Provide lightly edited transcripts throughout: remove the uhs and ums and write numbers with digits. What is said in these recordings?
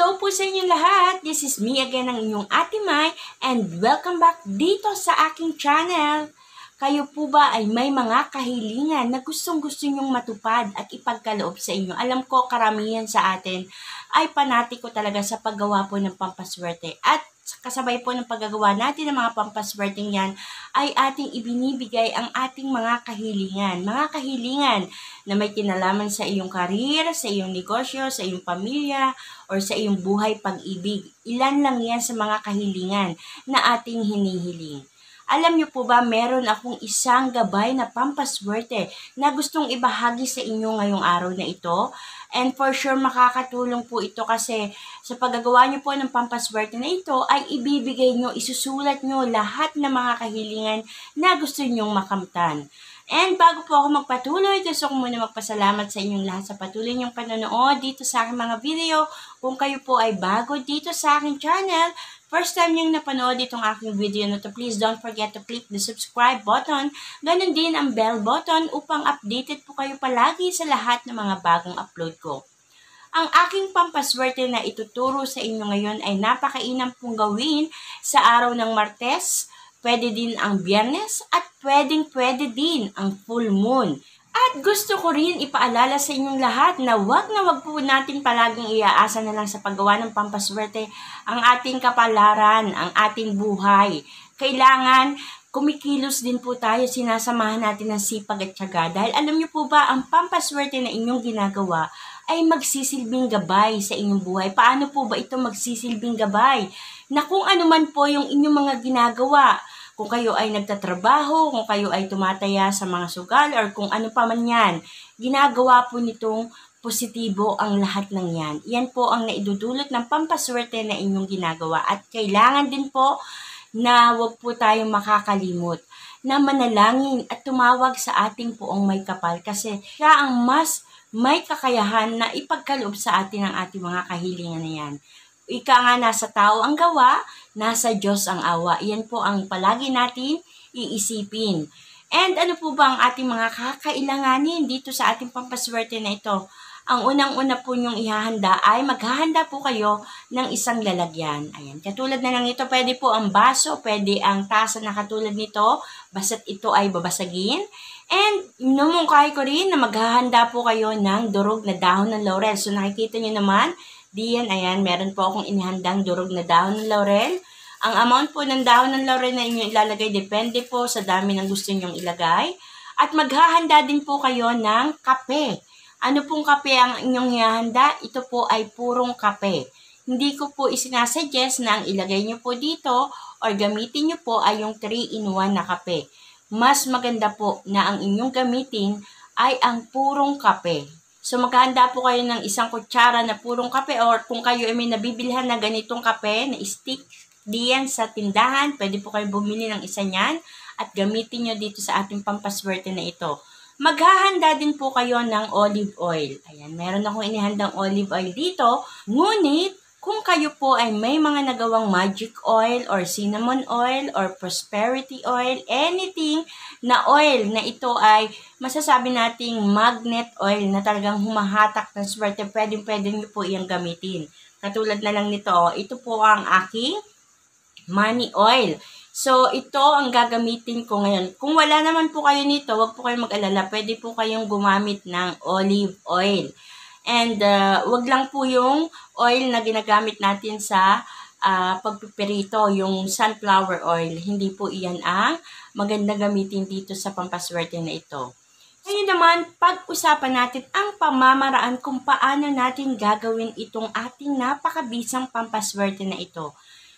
Hello po sa inyong lahat! This is me again, ang inyong Ate Mai, and welcome back dito sa aking channel. Kayo po ba ay may mga kahilingan na gustong-gusto nyong matupad at ipagkaloob sa inyo? Alam ko karamihan sa atin ay panatiko talaga sa paggawa po ng pampaswerte. At kasabay po ng paggagawa natin ng mga pampaswerteng yan ay ating ibinibigay ang ating mga kahilingan. Mga kahilingan na may kinalaman sa iyong karir, sa iyong negosyo, sa iyong pamilya, or sa iyong buhay pag-ibig. Ilan lang yan sa mga kahilingan na ating hinihiling. Alam niyo po ba, meron akong isang gabay na pampaswerte na gustong ibahagi sa inyo ngayong araw na ito. And for sure, makakatulong po ito kasi sa paggagawa niyo po ng pampaswerte na ito ay ibibigay niyo, isusulat niyo lahat ng mga kahilingan na gusto niyong makamtan. And bago po ako magpatuloy, gusto ko muna magpasalamat sa inyong lahat sa patuloy niyong panonood dito sa aking mga video. Kung kayo po ay bago dito sa aking channel, first time niyong napanood itong aking video na to, please don't forget to click the subscribe button. Ganon din ang bell button upang updated po kayo palagi sa lahat ng mga bagong upload ko. Ang aking pampaswerte na ituturo sa inyo ngayon ay napakainam pong gawin sa araw ng Martes, pwede din ang Biyernes, at pwede din ang full moon. At gusto ko rin ipaalala sa inyong lahat na wag po natin palaging iaasa na lang sa paggawa ng pampaswerte ang ating kapalaran, ang ating buhay. Kailangan kumikilos din po tayo, sinasamahan natin ng sipag at tiyaga. Dahil alam niyo po ba, ang pampaswerte na inyong ginagawa ay magsisilbing gabay sa inyong buhay. Paano po ba ito magsisilbing gabay? Na kung ano man po yung inyong mga ginagawa, kung kayo ay nagtatrabaho, kung kayo ay tumataya sa mga sugal, or kung ano pa man yan, ginagawa po nitong positibo ang lahat ng yan. Yan po ang naidudulot ng pampaswerte na inyong ginagawa. At kailangan din po na wag po tayong makakalimot na manalangin at tumawag sa ating poong may kapal kasi siya ang mas may kakayahan na ipagkaloob sa atin ang ating mga kahilingan na yan. Ika nga, nasa tao ang gawa, nasa Diyos ang awa. Yan po ang palagi natin iisipin. And ano po ba ang ating mga kakailanganin dito sa ating pampaswerte na ito? Ang unang-una po nyong ihahanda ay maghahanda po kayo ng isang lalagyan. Ayan, katulad na lang ito, pwede po ang baso, pwede ang tasa na katulad nito, basta't ito ay babasagin. And numungkahi ko rin na maghahanda po kayo ng durog na dahon ng laurel. So nakikita nyo naman, diyan, ayan, meron po akong inihandang durog na dahon ng laurel. Ang amount po ng dahon ng laurel na inyong ilalagay, depende po sa dami ng gusto nyong ilagay. At maghahanda din po kayo ng kape. Ano pong kape ang inyong ihahanda? Ito po ay purong kape. Hindi ko po isinasuggest na ang ilagay nyo po dito or gamitin nyo po ay yung 3-in-1 na kape. Mas maganda po na ang inyong gamitin ay ang purong kape. So maghahanda po kayo ng isang kutsara na purong kape, or kung kayo ay may nabibilhan na ganitong kape na stick diyan sa tindahan, pwede po kayo bumili ng isa niyan at gamitin nyo dito sa ating pampaswerte na ito. Maghahanda din po kayo ng olive oil. Ayan, meron akong inihandang olive oil dito. Ngunit, kung kayo po ay may mga nagawang magic oil or cinnamon oil or prosperity oil, anything na oil na ito ay masasabi nating magnet oil na talagang humahatak ng swerte, pwede nyo po iyang gamitin. Katulad na lang nito, ito po ang aking money oil. So, ito ang gagamitin ko ngayon. Kung wala naman po kayo nito, wag po kayong mag-alala. Pwede po kayong gumamit ng olive oil. And wag lang po yung oil na ginagamit natin sa pagpipirito, yung sunflower oil. Hindi po iyan ang maganda gamitin dito sa pampaswerte na ito. Ngayon naman, pag-usapan natin ang pamamaraan kung paano natin gagawin itong ating napakabisang pampaswerte na ito.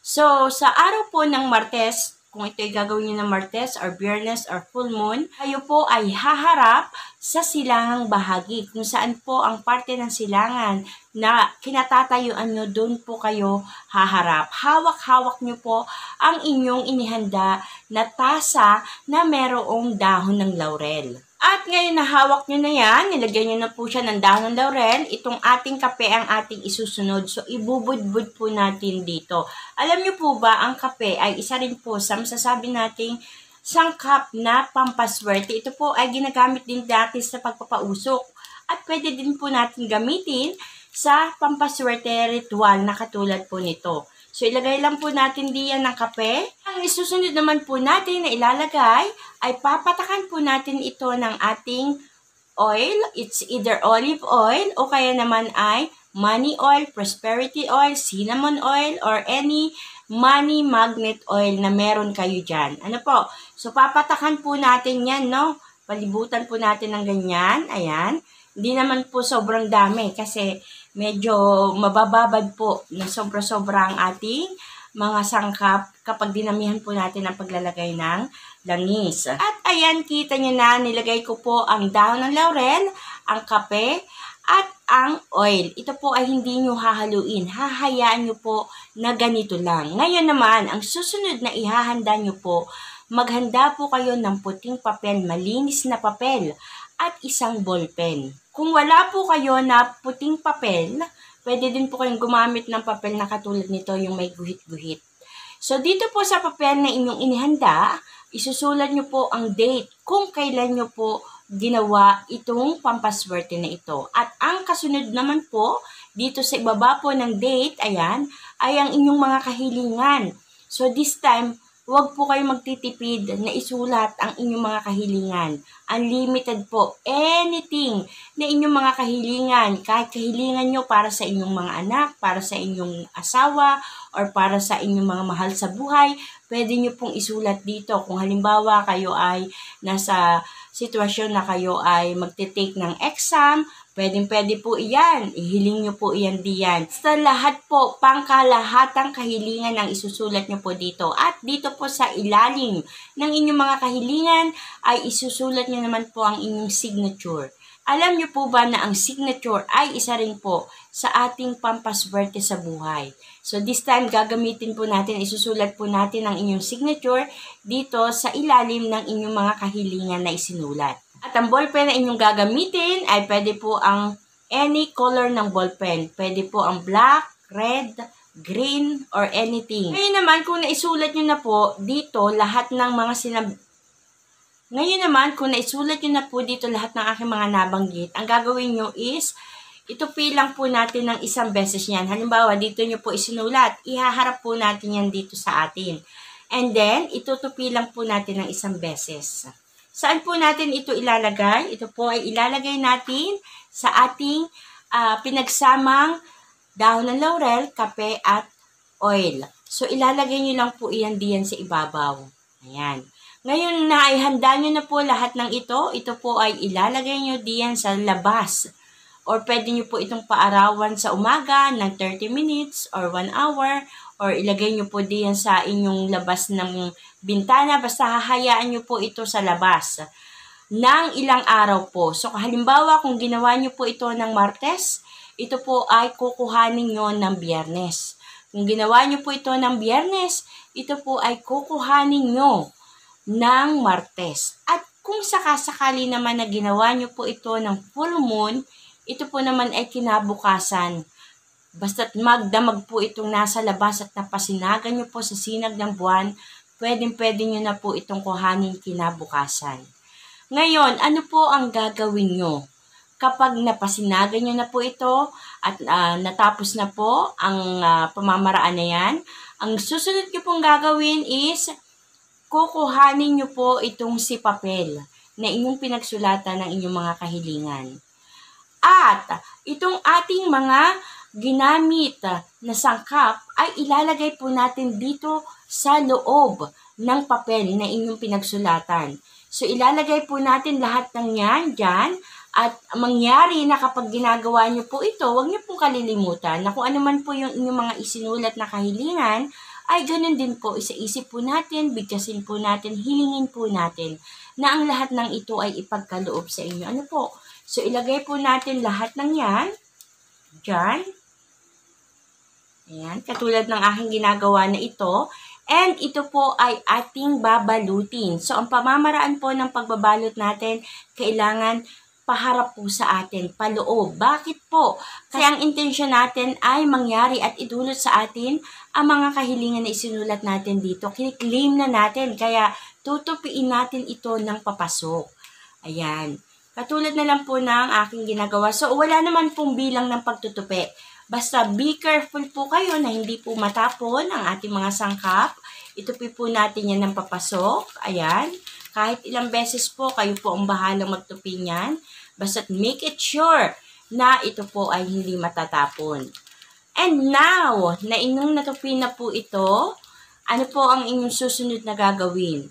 So, sa araw po ng Martes, kung ito ay gagawin nyo ng Martes or Biyernes or full moon, kayo po ay haharap sa silangang bahagi. Kung saan po ang parte ng silangan na kinatatayuan nyo, doon po kayo haharap. Hawak-hawak nyo po ang inyong inihanda na tasa na merong dahon ng laurel. At ngayon na hawak nyo na yan, nilagyan nyo na po siya ng dahon ng laurel, itong ating kape ang ating isusunod. So, ibubudbud po natin dito. Alam nyo po ba, ang kape ay isa rin po sa masasabi nating sangkap na pampaswerte. Ito po ay ginagamit din dati sa pagpapausok. At pwede din po natin gamitin sa pampaswerte ritual na katulad po nito. So, ilagay lang po natin diyan ng kape. Ang isusunod naman po natin na ilalagay ay papatakan po natin ito ng ating oil. It's either olive oil o kaya naman ay money oil, prosperity oil, cinnamon oil, or any money magnet oil na meron kayo dyan. Ano po? So, papatakan po natin yan, no? Palibutan po natin ng ganyan. Ayan. Hindi naman po sobrang dami kasi medyo mabababad po na sobra-sobra ang ating mga sangkap kapag dinamihan po natin ang paglalagay ng langis. At ayan, kita nyo na, nilagay ko po ang dahon ng laurel, ang kape, at ang oil. Ito po ay hindi nyo hahaluin. Hahayaan nyo po na ganito lang. Ngayon naman, ang susunod na ihahanda nyo po, maghanda po kayo ng puting papel, malinis na papel, at isang ballpen. Kung wala po kayo na puting papel, pwede din po kayong gumamit ng papel na katulad nito, yung may guhit-guhit. So, dito po sa papel na inyong inihanda, isusulat nyo po ang date kung kailan nyo po ginawa itong pampaswerte na ito. At ang kasunod naman po, dito sa ibaba po ng date, ayan, ay ang inyong mga kahilingan. So, this time, huwag po kayo magtitipid na isulat ang inyong mga kahilingan. Unlimited po. Anything na inyong mga kahilingan. Kahit kahilingan nyo para sa inyong mga anak, para sa inyong asawa, or para sa inyong mga mahal sa buhay, pwede nyo pong isulat dito. Kung halimbawa kayo ay nasa sitwasyon na kayo ay magte-take ng exam, pwede po iyan. Ihiling nyo po iyan diyan. Sa lahat po, pangkalahatang kahilingan ang isusulat nyo po dito. At dito po sa ilalim ng inyong mga kahilingan ay isusulat nyo naman po ang inyong signature. Alam nyo po ba na ang signature ay isa rin po sa ating pampaswerte sa buhay? So this time, gagamitin po natin, isusulat po natin ang inyong signature dito sa ilalim ng inyong mga kahilingan na isinulat. At ang ballpen na inyong gagamitin ay pwede po ang any color ng ballpen. Pwede po ang black, red, green, or anything. Ngayon naman, kung naisulat nyo na po dito lahat ng mga kung naisulat nyo na po dito lahat ng aking mga nabanggit, ang gagawin nyo is, itupi lang po natin ng isang beses yan. Halimbawa, dito nyo po isinulat, ihaharap po natin yan dito sa atin. And then, itutupi lang po natin ng isang beses. Saan po natin ito ilalagay? Ito po ay ilalagay natin sa ating pinagsamang dahon ng laurel, kape, at oil. So, ilalagay nyo lang po iyan diyan sa ibabaw. Ayan. Ngayon na ihanda nyo na po lahat ng ito po ay ilalagay nyo diyan sa labas. Or pwede nyo po itong paarawan sa umaga ng 30 minutes or 1 hour. Or ilagay nyo po diyan sa inyong labas ng bintana. Basta hahayaan nyo po ito sa labas ng ilang araw po. So halimbawa kung ginawa nyo po ito ng Martes, ito po ay kukuhanin nyo ng Biyernes. Kung ginawa nyo po ito ng Biyernes, ito po ay kukuhanin nyo ng Martes. At kung sakasakali naman na ginawa nyo po ito ng full moon, ito po naman ay kinabukasan. Basta't magdamag po itong nasa labas at napasinagan nyo po sa sinag ng buwan, pwede nyo na po itong kuhanin kinabukasan. Ngayon, ano po ang gagawin nyo? Kapag napasinagan nyo na po ito at natapos na po ang pamamaraan na yan, ang susunod nyo pong gagawin is kukuhanin nyo po itong si papel na inyong pinagsulatan ng inyong mga kahilingan. At itong ating mga ginamit na sangkap ay ilalagay po natin dito sa loob ng papel na inyong pinagsulatan. So ilalagay po natin lahat ng yan dyan at mangyari na kapag ginagawa nyo po ito, huwag nyo pong kalilimutan na kung ano man po yung inyong mga isinulat na kahilingan, ay ganun din po, isaisip po natin, bigkasin po natin, hilingin po natin na ang lahat ng ito ay ipagkaloob sa inyo. Ano po? So, ilagay po natin lahat ng yan, dyan. Ayan, katulad ng aking ginagawa na ito. And ito po ay ating babalutin. So, ang pamamaraan po ng pagbabalot natin, kailangan paharap po sa atin, paloob. Bakit po? Kasi ang intensyon natin ay mangyari at idulot sa atin ang mga kahilingan na isinulat natin dito. Kiniklaim na natin, kaya tutupiin natin ito ng papasok. Ayan. Katulad na lang po ng aking ginagawa. So, wala naman pong bilang ng pagtutupi. Basta be careful po kayo na hindi po matapon ang ating mga sangkap. Itupi po natin yan ng papasok. Ayan. Kahit ilang beses po, kayo po ang bahalang magtupi niyan. Basta make it sure na ito po ay hindi matatapon. And now, na inyong natupi na po ito, ano po ang inyong susunod na gagawin?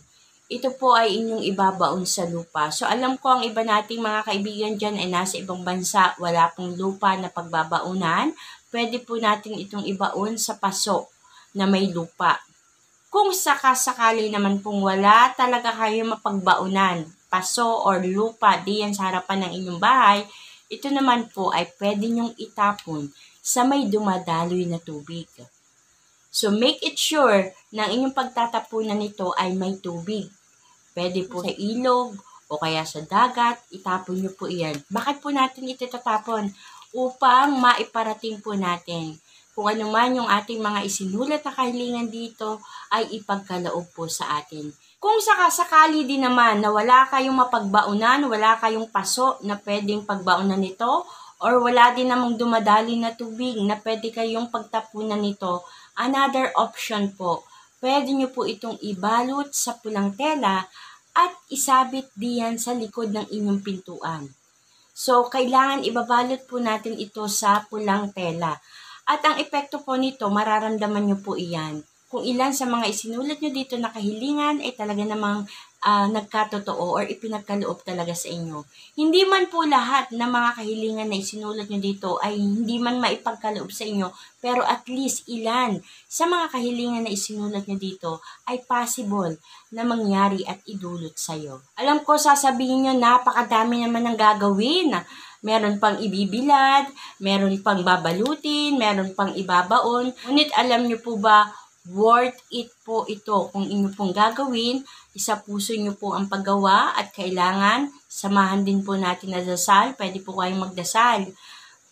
Ito po ay inyong ibabaon sa lupa. So, alam ko ang iba nating mga kaibigan dyan ay nasa ibang bansa, wala pong lupa na pagbabaunan. Pwede po natin itong ibaon sa paso na may lupa. Kung sakasakali naman pong wala talaga kayo mapagbaunan, paso or lupa diyan sa harapan ng inyong bahay, ito naman po ay pwede nyong itapon sa may dumadaloy na tubig. So, make it sure na ang inyong pagtatapunan nito ay may tubig. Pwede po sa ilog o kaya sa dagat, itapon nyo po iyan. Bakit po natin ito tatapon? Upang maiparating po natin kung ano man yung ating mga isinulat na kahilingan dito ay ipagkaloob po sa atin. Kung sakasakali din naman na wala kayong mapagbaunan, wala kayong paso na pwedeng pagbaunan nito, or wala din namang dumadali na tubig na pwede kayong pagtapunan nito, another option po, pwede nyo po itong ibalot sa pulang tela at isabit diyan sa likod ng inyong pintuan. So, kailangan ibabalot po natin ito sa pulang tela. At ang epekto po nito, mararamdaman nyo po iyan. Kung ilan sa mga isinulat nyo dito na kahilingan ay talaga namang nagkatotoo or ipinagkaloob talaga sa inyo. Hindi man po lahat ng mga kahilingan na isinulat nyo dito ay hindi man maipagkaloob sa inyo, pero at least ilan sa mga kahilingan na isinulat nyo dito ay possible na mangyari at idulot sa iyo. Alam ko sasabihin nyo, napakadami naman ng gagawin. Meron pang ibibilad, meron pang babalutin, meron pang ibabaon. Ngunit alam nyo po ba, worth it po ito kung inyo pong gagawin. Isa puso nyo po ang paggawa at kailangan samahan din po natin na dasal. Pwede po kayong magdasal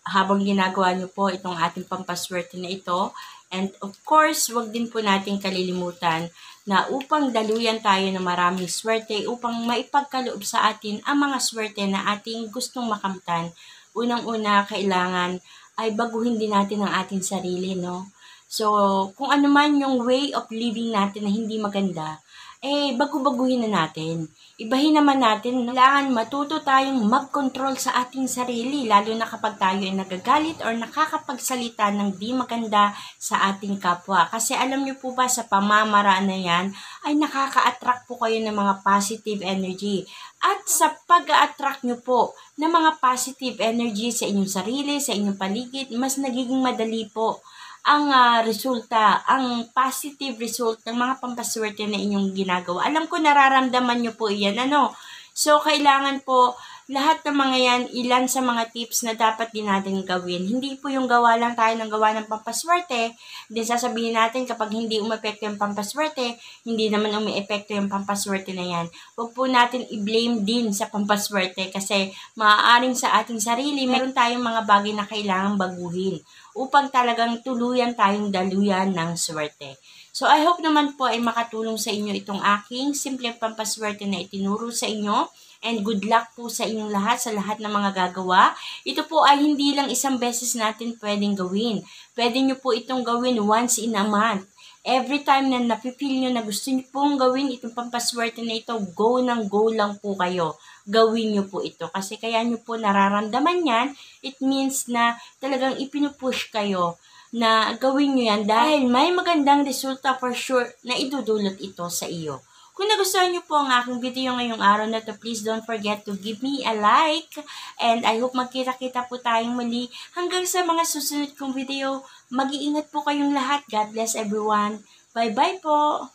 habang ginagawa nyo po itong ating pampaswerte na ito. And of course, wag din po natin kalilimutan na upang daluyan tayo ng maraming swerte, upang maipagkaloob sa atin ang mga swerte na ating gustong makamtan, unang-una kailangan ay baguhin din natin ang ating sarili, no? So, kung ano man yung way of living natin na hindi maganda, bago-baguhin na natin. Ibahin naman natin, kailangan matuto tayong mag-control sa ating sarili, lalo na kapag tayo ay nagagalit or nakakapagsalita ng di maganda sa ating kapwa. Kasi alam niyo po ba, sa pamamaraan na yan, ay nakaka-attract po kayo ng mga positive energy. At sa pag-attract nyo po ng mga positive energy sa inyong sarili, sa inyong paligid, mas nagiging madali po ang resulta, ang positive result ng mga pampaswerte na inyong ginagawa. Alam ko nararamdaman nyo po iyan, ano? So, kailangan po, lahat ng mga yan, ilan sa mga tips na dapat din natin gawin. Hindi po yung gawa lang tayo ng gawa ng pampaswerte, then sasabihin natin kapag hindi umepekto yung pampaswerte, hindi naman umiepekto yung pampaswerte na yan. Huwag po natin i-blame din sa pampaswerte kasi maaaring sa ating sarili, meron tayong mga bagay na kailangang baguhin upang talagang tuluyan tayong daluyan ng swerte. So, I hope naman po ay makatulong sa inyo itong aking simple pampaswerte na itinuro sa inyo. And good luck po sa inyong lahat, sa lahat ng mga gagawa. Ito po ay hindi lang isang beses natin pwedeng gawin. Pwede nyo po itong gawin once in a month. Every time na napipil nyo na gusto nyo pong gawin itong pampaswerte na ito, go lang po kayo. Gawin nyo po ito. Kasi kaya nyo po nararamdaman yan, it means na talagang ipinupush kayo na gawin nyo yan dahil may magandang resulta for sure na idudulot ito sa iyo. Kung nagustuhan nyo po ang aking video ngayong araw na to, please don't forget to give me a like. And I hope magkita-kita po tayong muli hanggang sa mga susunod kong video. Mag-iingat po kayong lahat. God bless everyone. Bye-bye po!